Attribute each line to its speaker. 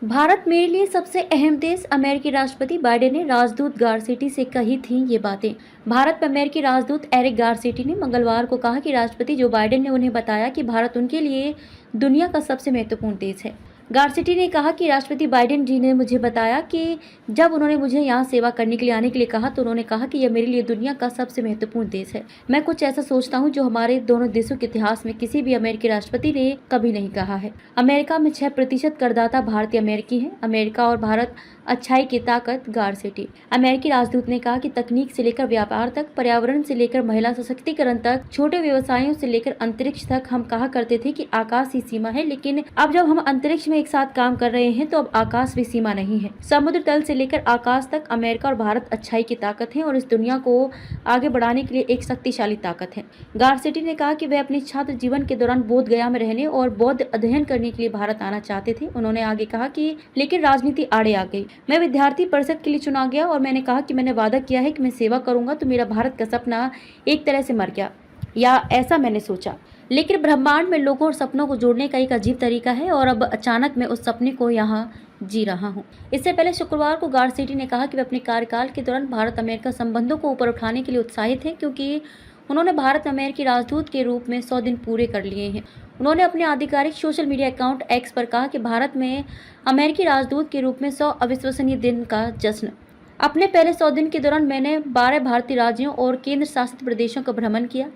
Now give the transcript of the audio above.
Speaker 1: भारत मेरे लिए सबसे अहम देश। अमेरिकी राष्ट्रपति बाइडेन ने राजदूत गारसेटी से कही थी ये बातें। भारत में अमेरिकी राजदूत एरिक गारसेटी ने मंगलवार को कहा कि राष्ट्रपति जो बाइडेन ने उन्हें बताया कि भारत उनके लिए दुनिया का सबसे महत्वपूर्ण देश है। गारसेटी ने कहा कि राष्ट्रपति बाइडेन जी ने मुझे बताया कि जब उन्होंने मुझे यहाँ सेवा करने के लिए आने के लिए कहा तो उन्होंने कहा कि यह मेरे लिए दुनिया का सबसे महत्वपूर्ण देश है। मैं कुछ ऐसा सोचता हूँ जो हमारे दोनों देशों के इतिहास में किसी भी अमेरिकी राष्ट्रपति ने कभी नहीं कहा है। अमेरिका में 6% करदाता भारतीय अमेरिकी हैं। अमेरिका और भारत अच्छाई की ताकत। गारसेटी। अमेरिकी राजदूत ने कहा कि तकनीक से लेकर व्यापार तक, पर्यावरण से लेकर महिला सशक्तिकरण तक, छोटे व्यवसायों से लेकर अंतरिक्ष तक हम कहा करते थे कि आकाश ही सीमा है, लेकिन अब जब हम अंतरिक्ष में एक साथ काम कर रहे हैं तो अब आकाश भी सीमा नहीं है। समुद्र तल से लेकर आकाश तक अमेरिका और भारत अच्छाई की ताकत है और इस दुनिया को आगे बढ़ाने के लिए एक शक्तिशाली ताकत है। गारसेटी ने कहा कि वे अपने छात्र जीवन के दौरान बोध गया में रहने और बौद्ध अध्ययन करने के लिए भारत आना चाहते थे। उन्होंने आगे कहा कि लेकिन राजनीति आड़े आ गई। मैं विद्यार्थी परिषद के लिए चुना गया और मैंने कहा कि मैंने वादा किया है कि मैं सेवा करूंगा, तो मेरा भारत का सपना एक तरह से मर गया, या ऐसा मैंने सोचा। लेकिन ब्रह्मांड में लोगों और सपनों को जोड़ने का एक अजीब तरीका है और अब अचानक मैं उस सपने को यहाँ जी रहा हूँ। इससे पहले शुक्रवार को गारसेटी ने कहा कि वे अपने कार्यकाल के दौरान भारत अमेरिका संबंधों को ऊपर उठाने के लिए उत्साहित हैं, क्योंकि उन्होंने भारत में अमेरिकी राजदूत के रूप में 100 दिन पूरे कर लिए हैं। उन्होंने अपने आधिकारिक सोशल मीडिया अकाउंट एक्स पर कहा कि भारत में अमेरिकी राजदूत के रूप में 100 अविश्वसनीय दिन का जश्न। अपने पहले 100 दिन के दौरान मैंने 12 भारतीय राज्यों और केंद्र शासित प्रदेशों का भ्रमण किया।